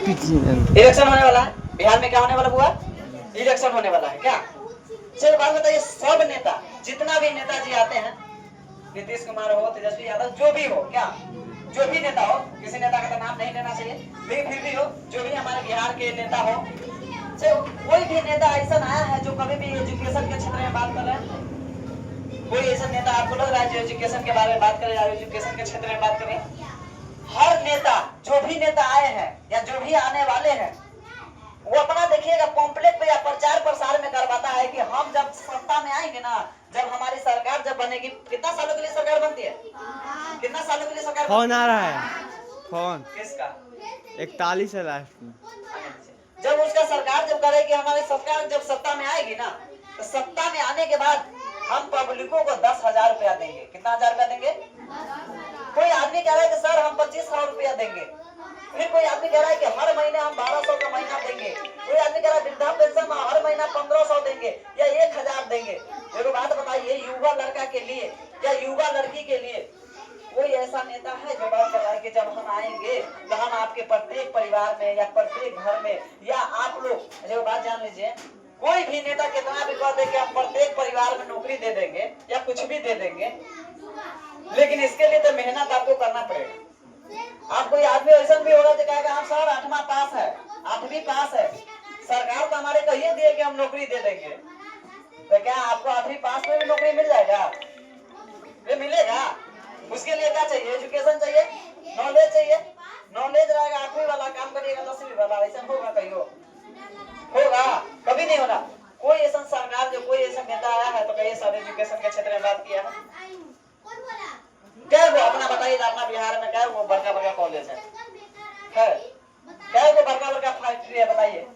Election होने वाला है बिहार में। क्या होने वाला बुआ? इलेक्शन होने वाला है क्या? चलिए बात बताइए, सब नेता जितना भी नेताजी आते हैं, नीतीश कुमार हो, तेजस्वी यादव, जो भी हो, क्या जो भी नेता हो, किसी नेता का तो नाम नहीं लेना चाहिए, लेकिन फिर भी हो, जो भी हमारे बिहार के नेता हो, कोई भी नेता ऐसा आया है जो कभी भी एजुकेशन के क्षेत्र में बात कर रहे हैं? कोई ऐसा नेता आपको लग रहा है जो एजुकेशन के बारे में बात करे, एजुकेशन के क्षेत्र में बात करें? हर नेता, जो भी नेता आए हैं या जो भी आने वाले हैं, वो अपना देखिएगा पॉम्पलेट पे या प्रचार प्रसार में करवाता है कि हम जब सत्ता में आएंगे ना, जब हमारी सरकार जब बनेगी। कितना सालों के लिए सरकार बनती है? कितना सालों के लिए सरकार? फोन आ रहा है, फोन किसका? 41 है लास्ट में। जब उसका सरकार जब करेगी, हमारी सरकार जब सत्ता में आएगी ना, तो सत्ता में आने के बाद हम पब्लिकों को 10,000 रुपया देंगे। कितना हजार रुपया देंगे? कोई आदमी कह रहा है कि सर हम 2500 रुपया देंगे। फिर कोई आदमी कह रहा है कि हर महीने हम 1200 का महीना देंगे। कोई आदमी कह रहा है वृद्धा पेंशन में हर महीना 1500 देंगे या 1000 देंगे। देखो बात बताइए, युवा लड़का के लिए या युवा लड़की के लिए कोई ऐसा नेता है जो बात कर रहा है कि जब हम आएंगे तो हम आपके प्रत्येक परिवार में या प्रत्येक घर में, या आप लोग जो बात जान लीजिए, कोई भी नेता कितना भी कह दे कि हम प्रत्येक परिवार में नौकरी दे देंगे या कुछ भी दे देंगे, लेकिन इसके लिए तो मेहनत आपको करना पड़ेगा। आप कोई आदमी ऐसा भी होगा जो कहेगा हम सर 8वां पास है, 8वीं पास है, सरकार तो हमारे कहिए दिए कि हम नौकरी दे देंगे, तो क्या आपको 8वीं पास में भी नौकरी मिल जाएगा? ये मिलेगा? उसके लिए क्या चाहिए? एजुकेशन चाहिए, नॉलेज चाहिए। नॉलेज रहेगा 8वीं वाला, काम करिएगा 10वीं वाला, ऐसा होगा? कहीं होगा? कभी नहीं होना। कोई ऐसा सरकार जो कोई ऐसा नेता आया है तो कहिए सर एजुकेशन के क्षेत्र में बात किया है? क्या वो अपना बताइए, अपना बिहार में क्या वो बड़का बड़का कॉलेज है? क्या वो बड़का बड़का फैक्ट्री है? बताइए।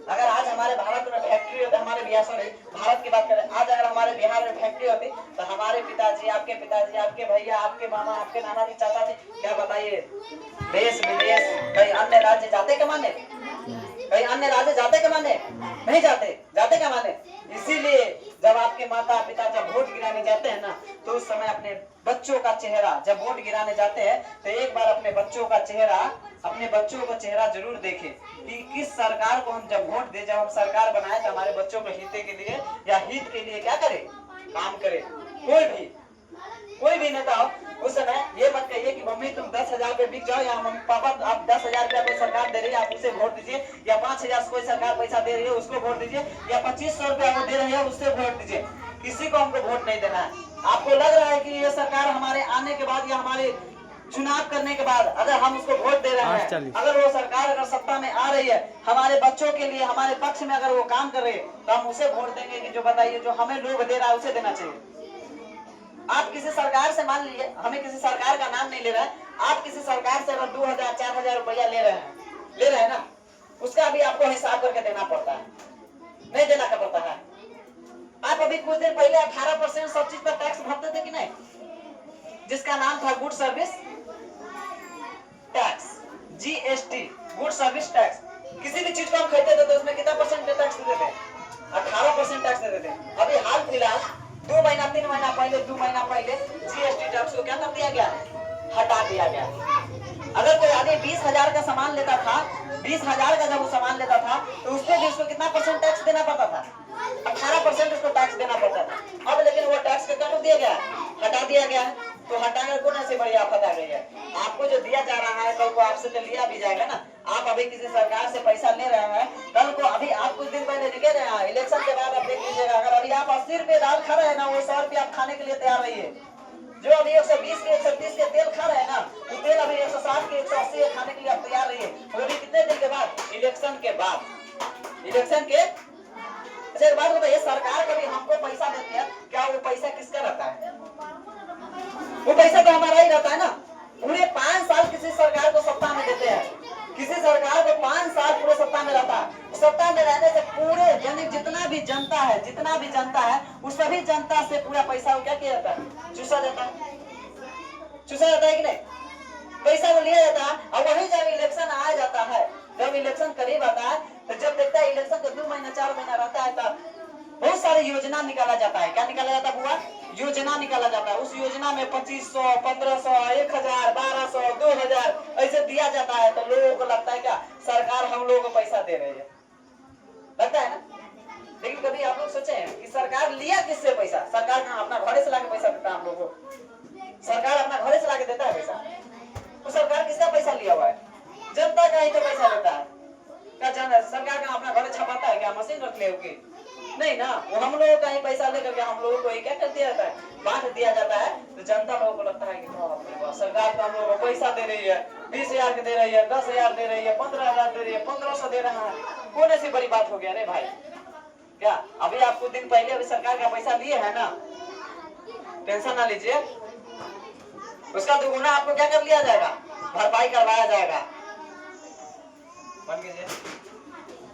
अगर आज हमारे भारत में फैक्ट्री होती, हमारे बिहार से भारत की बात करें, आज अगर हमारे बिहार में फैक्ट्री होती तो हमारे पिताजी, आपके भैया, आपके मामा, आपके नाना जी, चाचा जी, क्या बताइए, देश विदेश कहीं अन्य राज्य जाते कमाने? कहीं अन्य राज्य जाते कमाने? नहीं जाते। जाते कमाने? इसीलिए जब आपके माता पिता जब वोट गिराने जाते हैं ना, तो उस समय अपने बच्चों का चेहरा, जब वोट गिराने जाते हैं तो एक बार अपने बच्चों का चेहरा जरूर देखें कि किस सरकार को हम जब वोट दे, जब हम सरकार बनाए तो हमारे बच्चों के हित के लिए या हित के लिए क्या करे, काम करे। कोई भी नेता हो, उस समय ये मत कहिए कि मम्मी तुम 10,000 पे बिक जाओ, या मम्मी पापा आप 10,000 रुपया कोई सरकार दे रही है आप उसे वोट दीजिए, या 5,000 कोई सरकार पैसा दे रही है उसको वोट दीजिए, या 2500 रुपया वो दे रही है उससे वोट दीजिए। किसी को हमको वोट नहीं देना है। आपको लग रहा है कि ये सरकार हमारे आने के बाद या हमारे चुनाव करने के बाद अगर हम उसको वोट दे रहे हैं, अगर वो सरकार अगर सत्ता में आ रही है, हमारे बच्चों के लिए हमारे पक्ष में अगर वो काम कर रही है, तो हम उसे वोट देंगे कि जो बताइए जो हमें लोग दे रहा है उसे देना चाहिए। आप किसी सरकार से, मान लीजिए हमें किसी सरकार का नाम नहीं ले रहा है, आप किसी सरकार से अगर 2,000 4,000 रुपया ले रहे हैं ना, उसका भी आपको हिसाब करके देना पड़ता है, नहीं देना का पड़ता है। आप अभी कुछ दिन पहले 18% सब चीज पर टैक्स भरते थे कि नहीं, जिसका नाम था good service tax, GST, good service tax. किसी भी चीज को हम खरीदते थे तो उसमें कितना परसेंट टैक्स देते थे? 18% टैक्स देते थे। अभी हाल फिलहाल 2 महीना 3 महीना पहले GST टैक्स को क्या कर दिया गया? हटा दिया गया। अगर कोई आदमी 20,000 का सामान लेता था, 20,000 का जब वो सामान लेता था तो उसपे भी उसको कितना परसेंट टैक्स देना पड़ता था? 18% उसको टैक्स देना पड़ता था। अब लेकिन वो टैक्स का क्या कर दिया गया? हटा दिया गया है। तो हटाने को ऐसी बड़ी आफत आ गई है। आपको जो दिया जा रहा है कल को आपसे तो लिया भी जाएगा ना। आप अभी किसी सरकार से पैसा ले रहे हैं, कल को अभी आप कुछ दिन पहले निकल रहे हैं, इलेक्शन के बाद आप देख लीजिएगा, अगर अभी आप 80 रुपए दाल खा रहे हैं ना, वो 100 रुपये आप खाने के लिए तैयार रहिए। जो अभी 120 के 130 के तेल खा रहे हैं ना, वो तेल अभी 160 के 180 के खाने के लिए आप तैयार रहिए। वो भी कितने दिन के बाद? इलेक्शन के बाद। इलेक्शन के अच्छा एक बात बताइए, सरकार कभी हमको पैसा देती है, क्या वो पैसा किसका रहता है? वो पैसा तो हमारा ही रहता है ना। पूरे 5 साल किसी सरकार को सत्ता में देते हैं, किसी सरकार को 5 साल पूरे सत्ता में रहता है। सत्ता में रहने से पूरे यानी जितना भी जनता है उस सभी जनता से पूरा पैसा क्या किया जाता है? चूसा जाता है कि नहीं? पैसा वो लिया जाता है। और वही जब इलेक्शन आ जाता है, जब इलेक्शन करीब आता है, तो जब देखता है इलेक्शन को 2 महीना 4 महीना रहता है, तब बहुत सारी योजना निकाला जाता है। क्या निकाला जाता है बुआ? योजना निकाला जाता है। उस योजना में 2500, 1500, 1000, 1200, 2000 ऐसे दिया जाता है तो लोगों को लगता है क्या सरकार हम लोगों को पैसा दे रही है, लगता है ना। लेकिन कभी आप लोग सोचे हैं कि सरकार लिया किससे पैसा? सरकार कहाँ अपना घरे से लाके पैसा देता है हम लोगों को? सरकार अपना घरे से लाके देता है पैसा? तो सरकार किसका पैसा लिया हुआ है? जनता का ही तो पैसा लेता है। क्या सरकार का अपना घरे छपाता है क्या? मशीन रख ले होगी? नहीं ना, वो हम लोगों का ही पैसा लेकर के हम लोगों को क्या कर दिया जाता है, बांट दिया जाता है। तो जनता लोगों को लगता है कि सरकार तो हम लोगों को पैसा दे रही है, 20,000 दे रही है, 10,000 दे रही है, 15,000 दे रही है, 1500 दे रहा है, कौन ऐसी बड़ी बात हो गया रे भाई? क्या अभी आप कुछ दिन पहले अभी सरकार का पैसा लिए है ना, टेंशन ना लीजिए, उसका दुगुना आपको क्या कर लिया जाएगा, भरपाई करवाया जाएगा। बन कीजिए।